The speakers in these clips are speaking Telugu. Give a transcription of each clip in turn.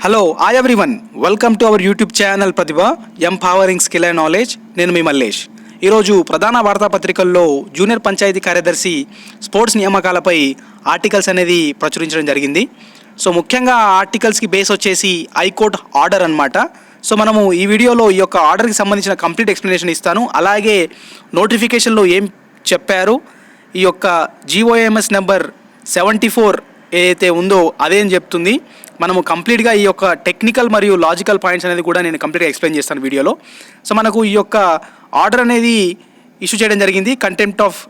Hello hi everyone, welcome to our YouTube channel Pratibha empowering skill and knowledge. నేను మీ మల్లేష్. ఈరోజు ప్రధాన వార్తాపత్రికల్లో జూనియర్ పంచాయతీ కార్యదర్శి స్పోర్ట్స్ నియామకాలపై ఆర్టికల్స్ అనేది ప్రచురించడం జరిగింది. సో ముఖ్యంగా ఆర్టికల్స్కి బేస్ వచ్చేసి హైకోర్టు ఆర్డర్ అనమాట. సో మనము ఈ వీడియోలో ఈ యొక్క ఆర్డర్కి సంబంధించిన కంప్లీట్ ఎక్స్ప్లెనేషన్ ఇస్తాను. అలాగే నోటిఫికేషన్లో ఏం చెప్పారు, ఈ యొక్క జీఓఎంఎస్ నెంబర్ 74 ఏదైతే ఉందో అదేం చెప్తుంది, మనము కంప్లీట్గా ఈ యొక్క టెక్నికల్ మరియు లాజికల్ పాయింట్స్ అనేది కూడా నేను కంప్లీట్గా ఎక్స్ప్లెయిన్ చేస్తాను వీడియోలో. సో మనకు ఈ యొక్క ఆర్డర్ అనేది ఇష్యూ చేయడం జరిగింది. కంటెంప్ట్ ఆఫ్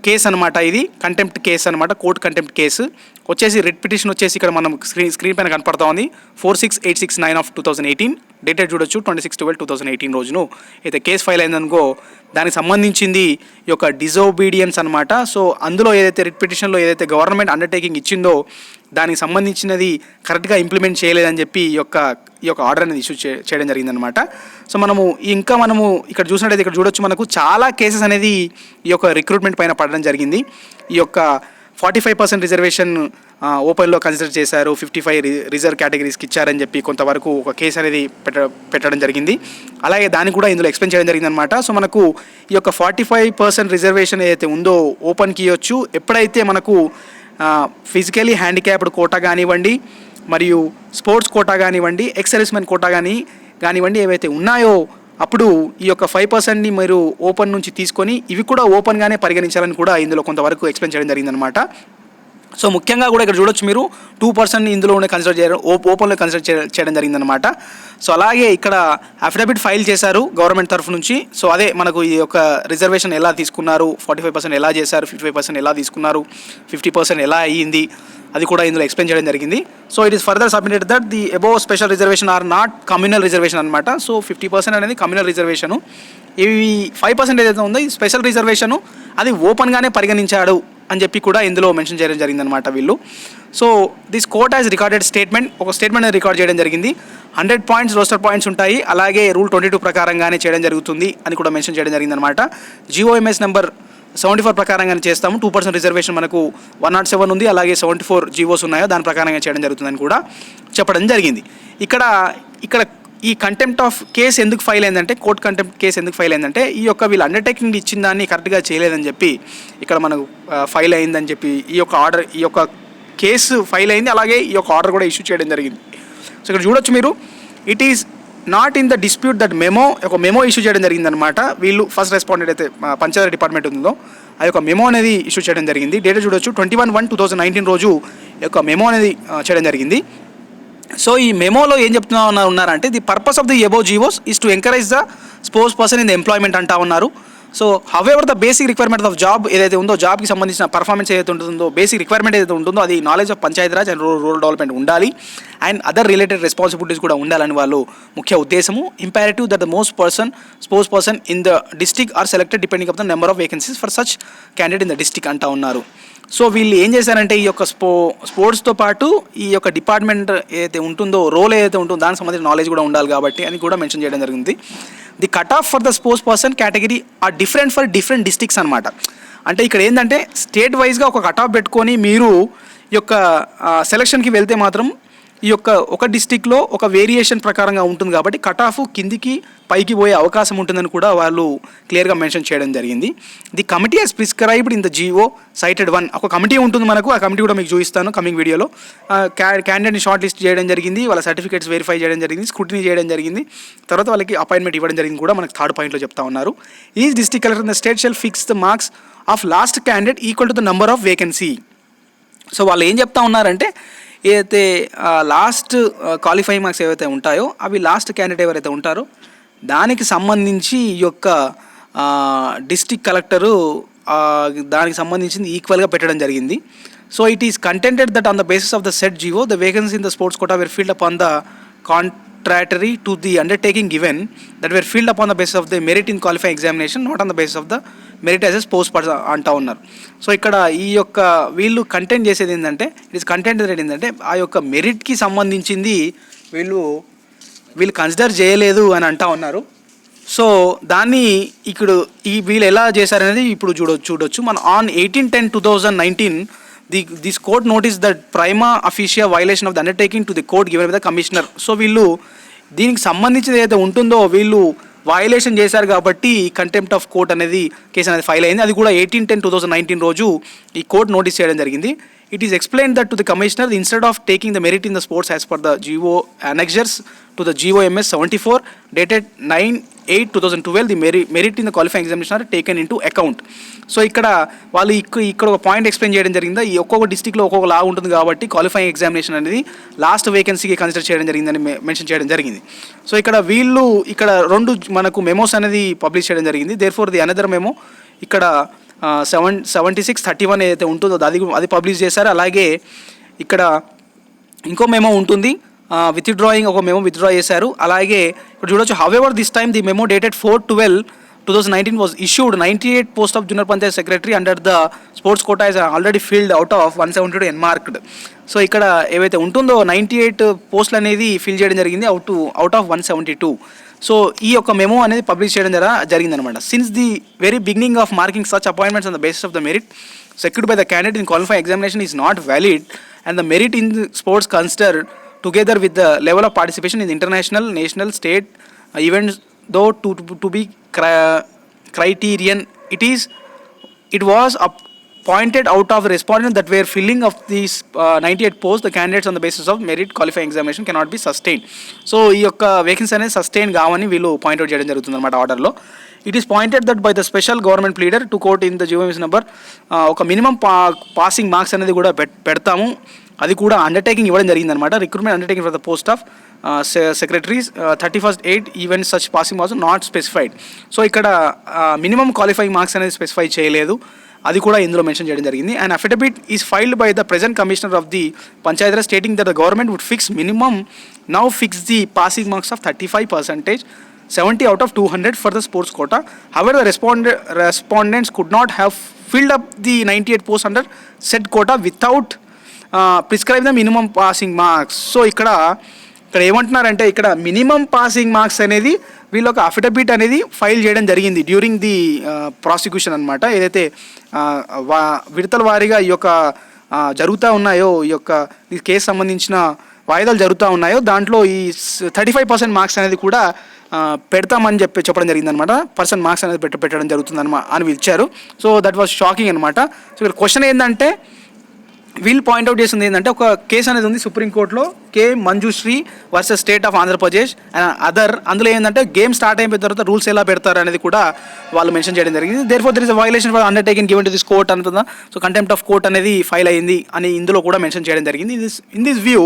కేస్ అనమాట. ఇది కంటెంప్ట్ కేసు అనమాట, కోర్ట్ కంటెంప్ట్ కేసు వచ్చేసి రిట్ పిటిషన్ వచ్చేసి ఇక్కడ మనం స్క్రీన్ పైన కనపడతా ఉంది 46869 ఆఫ్ 2018. డేటెడ్ చూడొచ్చు 26/12/2018 రోజును అయితే కేసు ఫైల్ అయిందనుకో దానికి సంబంధించింది ఈ యొక్క డిజోబీడియన్స్ అనమాట. సో అందులో ఏదైతే రిట్ పిటిషన్లో ఏదైతే గవర్నమెంట్ అండర్టేకింగ్ ఇచ్చిందో దానికి సంబంధించినది కరెక్ట్గా ఇంప్లిమెంట్ చేయలేదని చెప్పి ఈ యొక్క ఆర్డర్ అనేది ఇష్యూ చేయడం జరిగిందనమాట. సో మనము ఇక్కడ చూసినట్టయితే ఇక్కడ చూడొచ్చు, మనకు చాలా కేసెస్ అనేది ఈ యొక్క రిక్రూట్మెంట్ పైన పడడం జరిగింది. ఈ యొక్క 45% రిజర్వేషన్ ఓపెన్లో కన్సిడర్ చేశారు, 55 రిజర్వ్ కేటగిరీస్కి ఇచ్చారని చెప్పి కొంతవరకు ఒక కేసు అనేది పెట్టడం జరిగింది. అలాగే దాన్ని కూడా ఇందులో ఎక్స్ప్లెయిన్ చేయడం జరిగిందనమాట. సో మనకు ఈ యొక్క 45% రిజర్వేషన్ ఏదైతే ఉందో ఓపెన్కి ఇవ్వచ్చు ఎప్పుడైతే మనకు ఫిజికలీ హ్యాండిక్యాప్డ్ కోటా కానివ్వండి, మరియు స్పోర్ట్స్ కోటా కానివ్వండి, ఎక్స్ సర్వీస్మెన్ కోటా కానివ్వండి ఏవైతే ఉన్నాయో అప్పుడు ఈ యొక్క 5%ని మీరు ఓపెన్ నుంచి తీసుకొని ఇవి కూడా ఓపెన్గానే పరిగణించాలని కూడా ఇందులో కొంతవరకు ఎక్స్ప్లెయిన్ చేయడం జరిగిందనమాట. సో ముఖ్యంగా కూడా ఇక్కడ చూడొచ్చు మీరు 2% ఇందులోనే కన్సిడర్ చేయడం, ఓపెన్లో కన్సిడర్ చేయడం జరిగిందనమాట. సో అలాగే ఇక్కడ అఫిడవిట్ ఫైల్ చేశారు గవర్నమెంట్ తరఫు నుంచి. సో అదే మనకు ఈ యొక్క రిజర్వేషన్ ఎలా తీసుకున్నారు, 45% ఎలా చేశారు, 55% ఎలా తీసుకున్నారు, 50% ఎలా అయ్యింది అది కూడా ఇందులో ఎక్స్ప్లెయిన్ చేయడం జరిగింది. So it is further submitted that the above special reservation are not communal reservation అనమాట. సో 50% అనేది కమ్యూనల్ రిజర్వేషను, ఇవి 5% ఏదైతే ఉందో ఈ స్పెషల్ రిజర్వేషను అది ఓపెన్గానే పరిగణించాడు అని చెప్పి కూడా ఇందులో మెన్షన్ చేయడం జరిగిందనమాట వీళ్ళు. So this court has recorded statement, ఒక స్టేట్మెంట్ అనేది రికార్డ్ చేయడం జరిగింది. 100 పాయింట్స్ రోస్టర్ పాయింట్స్ ఉంటాయి, అలాగే రూల్ 22 ప్రకారంగానే చేయడం జరుగుతుంది అని కూడా మెన్షన్ చేయడం జరిగిందనమాట. జీఓఎంఎస్ నెంబర్ 74 ప్రకారంగానే చేస్తాము. 2% రిజర్వేషన్ మనకు 107 ఉంది, అలాగే 74 జీవోస్ ఉన్నాయో దాని ప్రకారంగా చేయడం జరుగుతుందని కూడా చెప్పడం జరిగింది. ఇక్కడ ఈ కంటెంప్ట్ ఆఫ్ కేసు ఎందుకు ఫైల్ అయిందంటే, కోర్ట్ కంటెంప్ట్ కేసు ఎందుకు ఫైల్ అయిందంటే ఈ యొక్క వీళ్ళు అండర్టేకింగ్ ఇచ్చిన దాన్ని కరెక్ట్గా చేయలేదని చెప్పి ఇక్కడ మనకు ఫైల్ అయిందని చెప్పి ఈ యొక్క కేసు ఫైల్ అయింది. అలాగే ఈ యొక్క ఆర్డర్ కూడా ఇష్యూ చేయడం జరిగింది. సో ఇక్కడ చూడొచ్చు మీరు, it is not in the dispute that ఒక మెమో ఇష్యూ చేయడం జరిగిందనమాట. వీళ్ళు ఫస్ట్ రెస్పాండెంట్ అయితే పంచాయతీ డిపార్ట్మెంట్ ఉందో ఆ యొక్క మెమో అనేది ఇష్యూ చేయడం జరిగింది. డేటా చూడొచ్చు 21/1/2019 రోజు ఈ యొక్క మెమో అనేది చేయడం జరిగింది. సో ఈ మెమోలో ఏం ఉన్నారంటే the purpose of the above GOs is to encourage the sports person in the employment అంటా ఉన్నారు. So however the basic requirement of job ఏదైతే ఉందో, జాబ్కి సంబంధించిన పర్ఫార్మెన్స్ ఏదైతే ఉంటుందో, బేసిక్ రిక్వైర్మెంట్ ఏదైతే ఉంటుందో అది knowledge of Panchayati Raj and rural development ఉండాలి అండ్ అదర్ రిలేటెడ్ రెస్పాన్సిబిలిటీస్ కూడా ఉండాలని వాళ్ళు ముఖ్య ఉద్దేశము. Imperative that the sports person in the district are selected depending of the number of vacancies for such candidate in the district అంటా ఉన్నారు. సో వీళ్ళు ఏం చేశారంటే ఈ యొక్క స్పోర్ట్స్తో పాటు ఈ యొక్క డిపార్ట్మెంట్ ఏదైతే ఉంటుందో, రోల్ ఏదైతే ఉంటుందో దానికి సంబంధించిన నాలెడ్జ్ కూడా ఉండాలి కాబట్టి అని కూడా మెన్షన్ చేయడం జరిగింది. The cut off for the sports person category are different for different districts అనమాట. అంటే ఇక్కడ ఏంటంటే స్టేట్ వైజ్గా ఒక కట్ ఆఫ్ పెట్టుకొని మీరు ఈ యొక్క సెలక్షన్కి వెళ్తే మాత్రం ఈ యొక్క ఒక డిస్టిక్లో ఒక వేరియేషన్ ప్రకారంగా ఉంటుంది కాబట్టి కట్ ఆఫ్ కిందికి పైకి పోయే అవకాశం ఉంటుందని కూడా వాళ్ళు క్లియర్గా మెన్షన్ చేయడం జరిగింది. The committee has prescribed in the GO cited 1. ఒక కమిటీ ఉంటుంది మనకు, ఆ కమిటీ కూడా మీకు చూపిస్తాను కమింగ్ వీడియోలో. క్యాండిడేట్ని షార్ట్ లిస్ట్ చేయడం జరిగింది, వాళ్ళ సర్టిఫికేట్స్ వెరిఫై చేయడం జరిగింది, స్క్రూటినీ చేయడం జరిగింది, తర్వాత వాళ్ళకి అపాయింట్మెంట్ ఇవ్వడం జరిగింది కూడా మనకు 3rd పాయింట్లో చెప్తా ఉన్నారు. Each district collector in the state shall fix the marks of last candidate equal to the number of vacancy. So వాళ్ళు ఏం చెప్తా ఉన్నారంటే ఏదైతే లాస్ట్ క్వాలిఫైయింగ్ మార్క్స్ ఏవైతే ఉంటాయో అవి లాస్ట్ క్యాండిడేట్ ఎవరైతే ఉంటారో దానికి సంబంధించి ఈ యొక్క డిస్ట్రిక్ట్ కలెక్టరు దానికి సంబంధించింది ఈక్వల్గా పెట్టడం జరిగింది. So it is contended that on the basis of the said GO the vacancy in the sports quota were filled upon the contrary to the undertaking given that were filled upon the basis of the merit in qualifying examination, not on the basis of the merit as a sports person అంటా ఉన్నారు. సో ఇక్కడ ఈ యొక్క వీళ్ళు కంటెంట్ చేసేది ఏంటంటే ఇట్ ఈస్ కంటెంట్ ఏంటంటే ఆ యొక్క మెరిట్కి సంబంధించింది వీళ్ళు కన్సిడర్ చేయలేదు అని అంటా ఉన్నారు. సో దాన్ని వీళ్ళు ఎలా చేశారనేది ఇప్పుడు చూడొచ్చు. మన on 18/10/2019 this court notice the prima facie violation of the undertaking to the court given by the commissioner. So వీళ్ళు దీనికి సంబంధించి ఏదైతే ఉంటుందో వీళ్ళు వయలేషన్ చేశారు కాబట్టి కంటెంప్ట్ ఆఫ్ కోర్ట్ అనేది కేసు అనేది ఫైల్ అయింది. అది కూడా 18/10/2019 రోజు ఈ కోర్ట్ నోటీస్ చేయడం జరిగింది. It is explain that to the commissioner instead of taking the merit in the sports as per the GO annexures to the GOMS 74 dated 9/8/2012 the merit in the qualifying examination are taken into account. So ఇక్కడ వాళ్ళు ఇక్కడ ఒక పాయింట్ ఎక్స్ప్లెయిన్ చేయడం జరిగింది. ఈ ఒక్కొక్క డిస్టిక్లో ఒక్కొక్క లా ఉంటుంది కాబట్టి క్వాలిఫైయింగ్ ఎగ్జామినేషన్ అనేది లాస్ట్ వేకెన్సీకి కన్సిడర్ చేయడం జరిగిందని మెన్షన్ చేయడం జరిగింది. సో ఇక్కడ వీళ్ళు ఇక్కడ 2 మనకు మెమోస్ అనేది పబ్లిష్ చేయడం జరిగింది. Therefore the another memo ఇక్కడ 7631 ఏదైతే ఉంటుందో అది పబ్లిష్ చేశారు. అలాగే ఇక్కడ ఇంకో మెమో ఉంటుంది, విత్డ్రాయింగ్ ఒక మెమో విత్డ్రా చేశారు. అలాగే ఇక్కడ చూడొచ్చు, however this time the memo dated 4/12/2019 was issued 98 post of junior panchayat secretary under the sports quota is already filled out of 172 earmarked. So ఇక్కడ ఏవైతే ఉంటుందో 98 పోస్టులు అనేది ఫిల్ చేయడం జరిగింది అవుట్ ఆఫ్ 172. సో ఈ యొక్క మెమో అనేది పబ్లిష్ చేయడం జరిగిందనమాట. Since the very beginning of marking such appointments on the basis of the merit secured by the candidate in qualifying examination is not valid and the merit in the sports considered together with the level of participation in the international, national, state events though to be criterion it was pointed out of respondents that were filling of these 98 posts the candidates on the basis of merit qualifying examination cannot be sustained. So ఈ యొక్క వేకెన్సీ అనేది సస్టైన్ కావని వీళ్ళు పాయింట్అవుట్ చేయడం జరుగుతుంది అనమాట ఆర్డర్లో. It is pointed that by the special government pleader to court in the GOMS number ఒక మినిమం పాసింగ్ మార్క్స్ అనేది కూడా పెడతాము. అది కూడా అండర్టేకింగ్ ఇవ్వడం జరిగిందనమాట. Recruitment undertaking for the post of secretaries 31/8 even such passing was not specified. So ఇక్కడ మినిమం క్వాలిఫైయింగ్ మార్క్స్ అనేది స్పెసిఫై చేయలేదు, అది కూడా ఇందులో మెన్షన్ చేయడం జరిగింది. And affidavit is filed by the present commissioner of the Panchayat stating that the government would fix minimum now fix the passing marks of 35%, 70 out of 200 for the sports quota. However, the respondents could not have filled up the 98 posts under said quota without prescribing the minimum passing marks. So ఇక్కడ ఏమంటున్నారంటే ఇక్కడ మినిమం పాసింగ్ మార్క్స్ అనేది వీళ్ళు ఒక అఫిడవిట్ అనేది ఫైల్ చేయడం జరిగింది డ్యూరింగ్ ది ప్రాసిక్యూషన్ అనమాట. ఏదైతే విడతల వారీగా ఈ యొక్క జరుగుతూ ఉన్నాయో, ఈ యొక్క ఈ కేసు సంబంధించిన వాయిదాలు జరుగుతూ ఉన్నాయో దాంట్లో ఈ 35% మార్క్స్ అనేది కూడా పెడతామని చెప్పడం జరిగిందనమాట. పర్సెంట్ మార్క్స్ అనేది పెట్టడం జరుగుతుందన్నమాట అని ఇచ్చారు. సో దట్ వాజ్ షాకింగ్ అనమాట. సో ఇక్కడ క్వశ్చన్ ఏంటంటే వీళ్ళు పాయింట్అవుట్ చేసింది ఏంటంటే ఒక కేసు అనేది ఉంది సుప్రీంకోర్టులో, K Manjushree versus state of Andhra Pradesh other. అందులో ఏంటంటే గేమ్ స్టార్ట్ అయిపోయిన తర్వాత రూల్స్ ఎలా పెడతారు అనేది కూడా వాళ్ళు మెన్షన్ చేయడం జరిగింది. Therefore there is violation for undertaking given to this court అంటుందా. సో కంటెంప్ట్ ఆఫ్ కోర్ట్ అనేది ఫైల్ అయింది అని ఇందులో కూడా మెన్షన్ చేయడం జరిగింది. In this view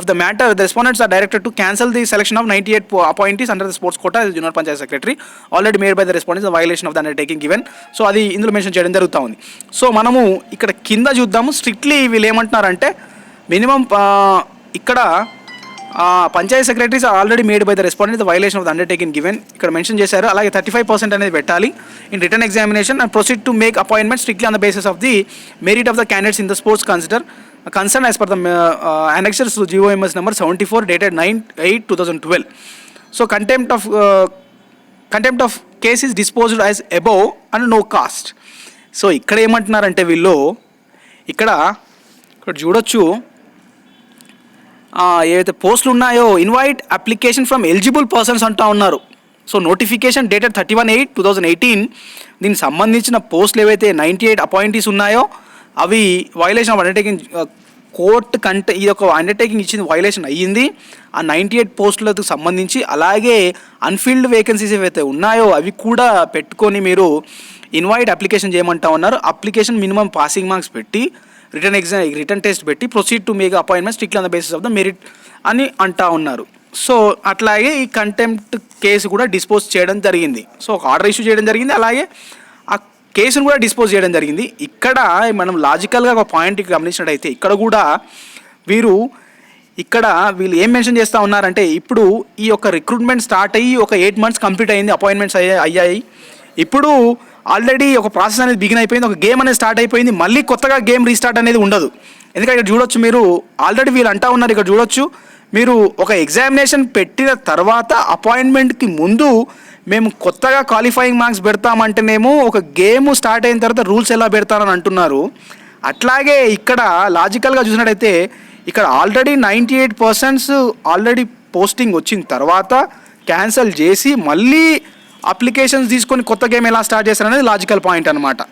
of the matter, the respondents are directed to cancel the selection of 98 appointees under the sports quota as junior panchayat secretary already made by the respondents the violation of the undertaking given. So అది ఇందులో మెన్షన్ చేయడం జరుగుతూ ఉంది. సో మనము ఇక్కడ కింద చూద్దాము. స్ట్రిక్ట్లీ వీళ్ళు ఏమంటున్నారంటే మినిమం ఇక్కడ Panchayat secretaries already made by the respondent the violation of the undertaking given ఇక్కడ మెన్షన్ చేశారు. అలాగే 35% అనేది పెట్టాలి in written examination and proceed to make appointment strictly on the basis of the merit of the candidates in the sports concern as per the annexures to GOMS number 74 dated 9/8/2012. So contempt of case is disposed as above and no cost. So ఇక్కడ ఏమంటున్నారంటే వీళ్ళు ఇక్కడ చూడొచ్చు ఏవైతే పోస్టులు ఉన్నాయో invite application from eligible persons అంటూ ఉన్నారు. సో నోటిఫికేషన్ డేటెడ్ 31/8/2018 దీనికి సంబంధించిన పోస్టులు ఏవైతే 98 అపాయింటీస్ ఉన్నాయో అవి వైలేషన్ ఆఫ్ అండర్టేకింగ్ కోర్టు కంటే ఇది ఒక అండర్టేకింగ్ ఇచ్చింది వైలేషన్ అయ్యింది ఆ 98 పోస్టులకు సంబంధించి. అలాగే అన్ఫిల్డ్ వేకెన్సీస్ ఏవైతే ఉన్నాయో అవి కూడా పెట్టుకొని మీరు ఇన్వైట్ అప్లికేషన్ చేయమంటా ఉన్నారు. అప్లికేషన్ మినిమం పాసింగ్ మార్క్స్ పెట్టి రిటర్న్ టెస్ట్ పెట్టి proceed to make appointment strictly on the basis of the merit అని అంటా ఉన్నారు. సో అట్లాగే ఈ కంటెంప్ట్ కేసు కూడా డిస్పోజ్ చేయడం జరిగింది. సో ఒక ఆర్డర్ ఇష్యూ చేయడం జరిగింది, అలాగే ఆ కేసును కూడా డిస్పోజ్ చేయడం జరిగింది. ఇక్కడ మనం లాజికల్గా ఒక పాయింట్ గమనించినట్టయితే ఇక్కడ కూడా వీళ్ళు ఏం మెన్షన్ చేస్తూ ఉన్నారంటే ఇప్పుడు ఈ యొక్క రిక్రూట్మెంట్ స్టార్ట్ అయ్యి ఒక 8 months కంప్లీట్ అయింది, అపాయింట్మెంట్స్ అయ్యాయి. ఇప్పుడు ఆల్రెడీ ఒక ప్రాసెస్ అనేది బిగిన్ అయిపోయింది, ఒక గేమ్ అనేది స్టార్ట్ అయిపోయింది, మళ్ళీ కొత్తగా గేమ్ రీస్టార్ట్ అనేది ఉండదు. ఎందుకంటే ఇక్కడ చూడొచ్చు మీరు ఆల్రెడీ వీళ్ళు అంటా ఉన్నారు, ఇక్కడ చూడొచ్చు మీరు ఒక ఎగ్జామినేషన్ పెట్టిన తర్వాత అపాయింట్మెంట్కి ముందు మేము కొత్తగా క్వాలిఫైయింగ్ మార్క్స్ పెడతామంటేనేమో ఒక గేమ్ స్టార్ట్ అయిన తర్వాత రూల్స్ ఎలా పెడతారని అంటున్నారు. అట్లాగే ఇక్కడ లాజికల్గా చూసినట్టయితే ఇక్కడ ఆల్రెడీ 98% ఆల్రెడీ పోస్టింగ్ వచ్చిన తర్వాత క్యాన్సిల్ చేసి మళ్ళీ అప్లికేషన్స్ తీసుకొని కొత్త గేమ్ ఎలా స్టార్ట్ చేస్తారనేది లాజికల్ పాయింట్ అనమాట.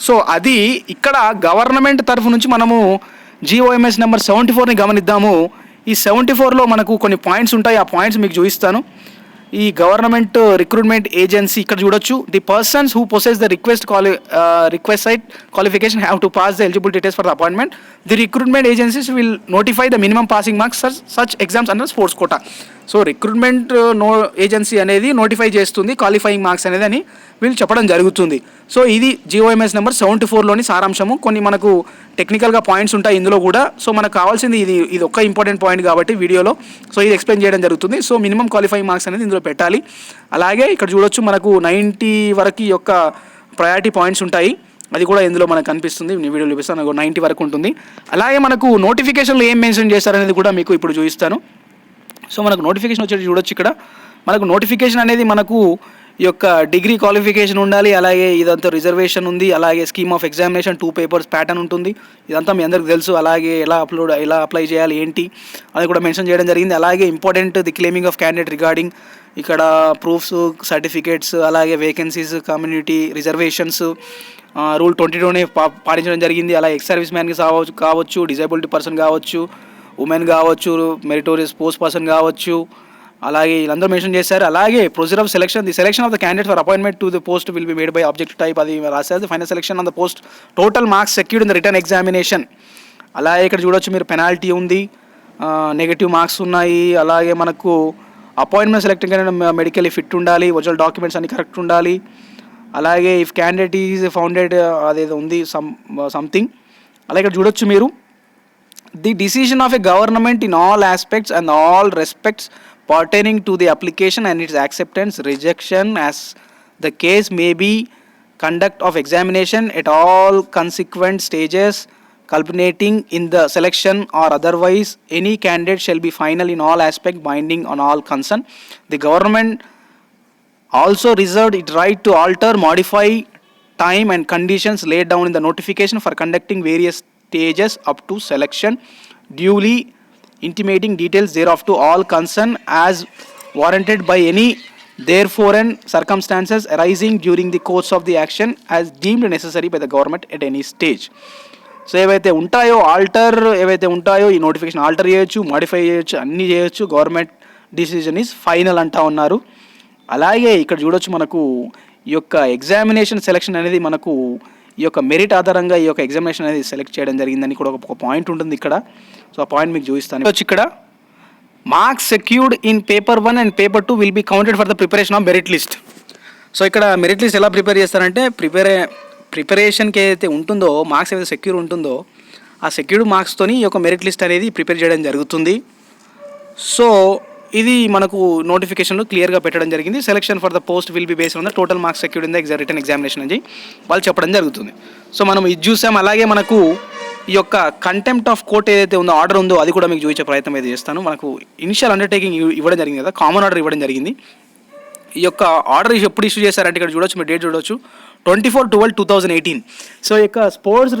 సో అది ఇక్కడ గవర్నమెంట్ తరఫు నుంచి మనము జిఓఎంఎస్ నెంబర్ 74ని గమనిద్దాము. ఈ 74లో మనకు కొన్ని పాయింట్స్ ఉంటాయి, ఆ పాయింట్స్ మీకు చూపిస్తాను. ఈ గవర్నమెంట్ రిక్రూట్మెంట్ ఏజెన్సీ ఇక్కడ చూడొచ్చు. The persons who possess the requisite qualification have to pass the eligibility test for the appointment. The recruitment agencies will notify the minimum passing marks such exams under sports quota. So recruitment agency అనేది నోటిఫై చేస్తుంది క్వాలిఫైయింగ్ మార్క్స్ అనేది అని వీళ్ళు చెప్పడం జరుగుతుంది. సో ఇది జిఓఎంఎస్ నెంబర్ 74లోని సారాంశము. కొన్ని మనకు టెక్నికల్గా పాయింట్స్ ఉంటాయి ఇందులో కూడా. సో మనకు కావాల్సింది ఇది ఒక్క ఇంపార్టెంట్ పాయింట్ కాబట్టి వీడియోలో సో ఇది ఎక్స్ప్లెయిన్ చేయడం జరుగుతుంది. సో మినిమం క్వాలిఫైయింగ్ మార్క్స్ అనేది ఇందులో పెట్టాలి. అలాగే ఇక్కడ చూడొచ్చు మనకు 90 వరకు యొక్క ప్రయారిటీ పాయింట్స్ ఉంటాయి, అది కూడా ఇందులో మనకు కనిపిస్తుంది. నేను వీడియో చూపిస్తాను, 90 వరకు ఉంటుంది. అలాగే మనకు నోటిఫికేషన్లో ఏం మెన్షన్ చేస్తారనేది కూడా మీకు ఇప్పుడు చూపిస్తాను. సో మనకు నోటిఫికేషన్ వచ్చేది చూడొచ్చు. ఇక్కడ మనకు నోటిఫికేషన్ అనేది మనకు ఈ యొక్క డిగ్రీ క్వాలిఫికేషన్ ఉండాలి, అలాగే ఇదంతా రిజర్వేషన్ ఉంది, అలాగే scheme of examination 2 papers pattern ఉంటుంది. ఇదంతా మీ అందరికీ తెలుసు. అలాగే ఎలా అప్లై చేయాలి ఏంటి అది కూడా మెన్షన్ చేయడం జరిగింది. అలాగే important the claiming of candidate regarding ఇక్కడ ప్రూఫ్స్, సర్టిఫికేట్స్, అలాగే వేకెన్సీస్, కమ్యూనిటీ రిజర్వేషన్స్, రూల్ 22ని పాటించడం జరిగింది. అలాగే ఎక్స్ సర్వీస్ మ్యాన్కి కావచ్చు, డిజేబిలిటీ పర్సన్ కావచ్చు, ఉమెన్ కావచ్చు, మెరిటోరియస్ పోస్ట్ పర్సన్ కావచ్చు, అలాగే వీళ్ళందరూ మెన్షన్ చేశారు. అలాగే procedure of selection, the selection of the candidate for appointment to the post will be made by objective type, అది రాశారు. The final selection on the post, total marks secured in the written examination. అలాగే ఇక్కడ చూడొచ్చు మీరు పెనాల్టీ ఉంది, నెగటివ్ మార్క్స్ ఉన్నాయి. అలాగే మనకు అపాయింట్మెంట్ సెలెక్టింగ్ మెడికల్లీ ఫిట్ ఉండాలి, ఒరిజినల్ డాక్యుమెంట్స్ అన్ని కరెక్ట్ ఉండాలి. అలాగే ఇఫ్ క్యాండిడేట్ ఈజ్ ఫౌండెడ్ అదేదో ఉంది సంథింగ్. అలాగే ఇక్కడ చూడొచ్చు మీరు the decision of a government in all aspects and all respects pertaining to the application and its acceptance, rejection as the case may be, conduct of examination at all consequent stages culminating in the selection or otherwise any candidate shall be final in all aspects binding on all concerned. The government also reserved its right to alter, modify time and conditions laid down in the notification for conducting various stages up to selection, duly intimating details thereof to all concerned as warranted by any therefore and circumstances arising during the course of the action as deemed necessary by the government at any stage. So ఏవైతే ఉంటాయో ఈ నోటిఫికేషన్ ఆల్టర్ చేయొచ్చు, మాడిఫై చేయొచ్చు, అన్నీ చేయొచ్చు. గవర్నమెంట్ డిసిజన్ ఈజ్ ఫైనల్ అంటా ఉన్నారు. అలాగే ఇక్కడ చూడొచ్చు మనకు ఈ యొక్క ఎగ్జామినేషన్ సెలెక్షన్ అనేది మనకు ఈ యొక్క మెరిట్ ఆధారంగా ఈ యొక్క ఎగ్జామినేషన్ అనేది సెలెక్ట్ చేయడం జరిగిందని కూడా ఒక పాయింట్ ఉంటుంది ఇక్కడ. సో ఆ పాయింట్ మీకు చూపిస్తాను. వచ్చి ఇక్కడ marks secured in paper 1 and paper 2 will be counted for the preparation of merit list. So ఇక్కడ మెరిట్ లిస్ట్ ఎలా ప్రిపేర్ చేస్తారంటే ప్రిపరేషన్కి ఏదైతే ఉంటుందో మార్క్స్ ఏదైతే సెక్యూర్ ఉంటుందో ఆ సెక్యూర్డ్ మార్క్స్తోని ఈ యొక్క మెరిట్ లిస్ట్ అనేది ప్రిపేర్ చేయడం జరుగుతుంది. సో ఇది మనకు నోటిఫికేషన్లో క్లియర్గా పెట్టడం జరిగింది. Selection for the post will be based on the total marks secured in the written examination అని వాళ్ళు చెప్పడం జరుగుతుంది. సో మనం ఇది చూసాం. అలాగే మనకు ఈ యొక్క కంటెంప్ట్ ఆఫ్ కోర్ట్ ఏదైతే ఉందో ఆర్డర్ ఉందో అది కూడా మీకు చూపించే ప్రయత్నం అయితే చేస్తాను. మనకు ఇనిషియల్ అండర్టేకింగ్ ఇవ్వడం జరిగింది కదా, కామన్ ఆర్డర్ ఇవ్వడం జరిగింది. ఈ యొక్క ఆర్డర్ ఎప్పుడు ఇష్యూ చేశారంటే ఇక్కడ చూడొచ్చు, మీరు డేట్ చూడొచ్చు 24/12/2018. సో ఈ యొక్క స్పోర్ట్స్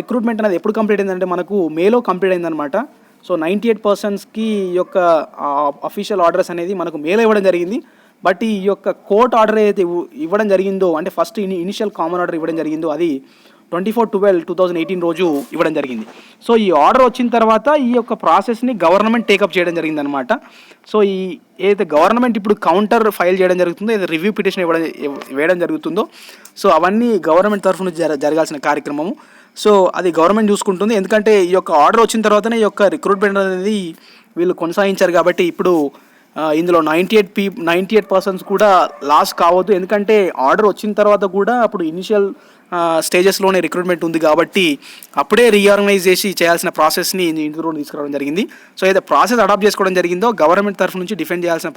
రిక్రూట్మెంట్ అనేది ఎప్పుడు కంప్లీట్ అయిందంటే మనకు మేలో కంప్లీట్ అయిందనమాట. సో 98%కి ఈ యొక్క అఫీషియల్ ఆర్డర్స్ అనేది మనకు మేలో ఇవ్వడం జరిగింది. బట్ ఈ యొక్క కోర్ట్ ఆర్డర్ ఏదైతే ఇవ్వడం జరిగిందో అంటే ఫస్ట్ ఇనిషియల్ కామన్ ఆర్డర్ ఇవ్వడం జరిగిందో అది 24/12/2018 రోజు ఇవ్వడం జరిగింది. సో ఈ ఆర్డర్ వచ్చిన తర్వాత ఈ యొక్క ప్రాసెస్ని గవర్నమెంట్ టేకప్ చేయడం జరిగిందనమాట. సో ఈ ఏదైతే గవర్నమెంట్ ఇప్పుడు కౌంటర్ ఫైల్ చేయడం జరుగుతుందో, ఏదైతే రివ్యూ పిటిషన్ వేయడం జరుగుతుందో సో అవన్నీ గవర్నమెంట్ తరఫు నుంచి జరగాల్సిన కార్యక్రమము. సో అది గవర్నమెంట్ చూసుకుంటుంది. ఎందుకంటే ఈ యొక్క ఆర్డర్ వచ్చిన తర్వాతనే ఈ యొక్క రిక్రూట్మెంట్ అనేది వీళ్ళు కొనసాగించారు కాబట్టి ఇప్పుడు ఇందులో 98% కూడా లాస్ కావద్దు. ఎందుకంటే ఆర్డర్ వచ్చిన తర్వాత కూడా అప్పుడు ఇనిషియల్ స్టేజెస్లోనే రిక్రూట్మెంట్ ఉంది కాబట్టి అప్పుడే రీఆర్గనైజ్ చేసి చేయాల్సిన ప్రాసెస్ని ఇందులో తీసుకురావడం జరిగింది. సో ఏదైతే ప్రాసెస్ అడాప్ట్ చేసుకోవడం జరిగిందో గవర్నమెంట్ తరఫు నుంచి డిఫెండ్ చేయాల్సిన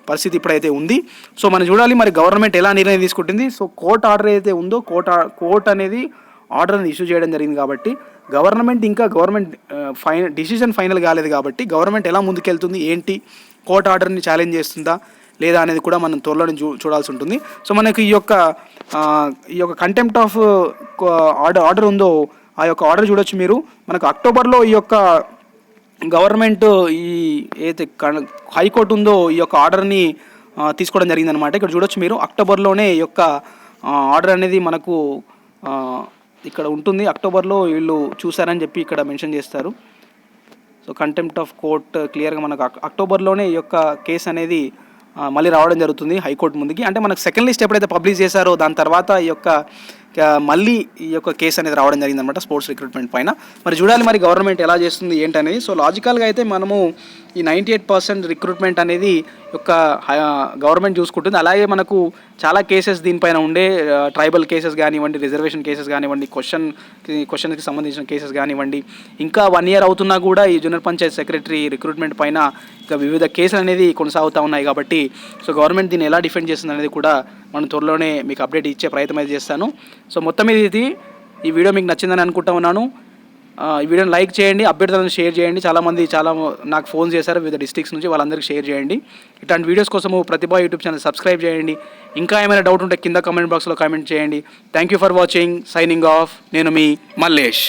పరిస్థితి ఇప్పుడైతే ఉంది. సో మనం చూడాలి మరి గవర్నమెంట్ ఎలా నిర్ణయం తీసుకుంటుంది. సో కోర్ట్ ఆర్డర్ ఏదైతే ఉందో కోర్ట్ అనేది ఆర్డర్ని ఇష్యూ చేయడం జరిగింది కాబట్టి గవర్నమెంట్ డిసిజన్ ఫైనల్ కాలేదు కాబట్టి గవర్నమెంట్ ఎలా ముందుకెళ్తుంది ఏంటి, కోర్ట్ ఆర్డర్ని ఛాలెంజ్ చేస్తుందా లేదా అనేది కూడా మనం త్వరలో చూడాల్సి ఉంటుంది. సో మనకు ఈ యొక్క కంటెంప్ట్ ఆఫ్ ఆర్డర్ ఉందో ఆ యొక్క ఆర్డర్ చూడొచ్చు మీరు. మనకు అక్టోబర్లో ఈ యొక్క గవర్నమెంట్ ఈ ఏదైతే హైకోర్టు ఉందో ఈ యొక్క ఆర్డర్ని తీసుకోవడం జరిగిందనమాట. ఇక్కడ చూడొచ్చు మీరు అక్టోబర్లోనే ఈ యొక్క ఆర్డర్ అనేది మనకు ఇక్కడ ఉంటుంది. అక్టోబర్లో వీళ్ళు చూసారని చెప్పి ఇక్కడ మెన్షన్ చేస్తారు. సో కంటెంప్ట్ ఆఫ్ కోర్ట్ క్లియర్గా మనకు అక్టోబర్లోనే ఈ యొక్క కేసు అనేది మళ్ళీ రావడం జరుగుతుంది హైకోర్టు ముందుకి. అంటే మనకు సెకండ్ లిస్ట్ ఎప్పుడైతే పబ్లిష్ చేశారో దాని తర్వాత ఈ యొక్క మళ్ళీ ఈ యొక్క కేసు అనేది రావడం జరిగిందనమాట స్పోర్ట్స్ రిక్రూట్మెంట్ పైన. మరి చూడాలి మరి గవర్నమెంట్ ఎలా చేస్తుంది ఏంటనేది. సో లాజికల్గా అయితే మనము ఈ 98% రిక్రూట్మెంట్ అనేది యొక్క గవర్నమెంట్ చూసుకుంటుంది. అలాగే మనకు చాలా కేసెస్ దీనిపైన ఉండే, ట్రైబల్ కేసెస్ కానివ్వండి, రిజర్వేషన్ కేసెస్ కానివ్వండి, క్వశ్చన్కి సంబంధించిన కేసెస్ కానివ్వండి, ఇంకా 1 year అవుతున్నా కూడా ఈ జూనియర్ పంచాయత్ సెక్రటరీ రిక్రూట్మెంట్ పైన ఇంకా వివిధ కేసులు అనేది కొనసాగుతూ ఉన్నాయి. కాబట్టి సో గవర్నమెంట్ దీన్ని ఎలా డిఫెండ్ చేస్తుంది అనేది కూడా మనం త్వరలోనే మీకు అప్డేట్ ఇచ్చే ప్రయత్నం అయితే చేస్తాను. సో మొత్తం ఇది ఈ వీడియో మీకు నచ్చిందని అనుకుంటా ఉన్నాను. ఈ వీడియోని లైక్ చేయండి, అభ్యర్థులను షేర్ చేయండి. చాలామంది నాకు ఫోన్ చేశారు వివిధ డిస్ట్రిక్ట్స్ నుంచి, వాళ్ళందరికీ షేర్ చేయండి. ఇట్లాంటి వీడియోస్ కోసము ప్రతిభ యూట్యూబ్ ఛానల్ సబ్స్క్రైబ్ చేయండి. ఇంకా ఏమైనా డౌట్ ఉంటే కింద కామెంట్ బాక్స్లో కామెంట్ చేయండి. Thank you for watching. Signing off. నేను మీ మల్లేష్.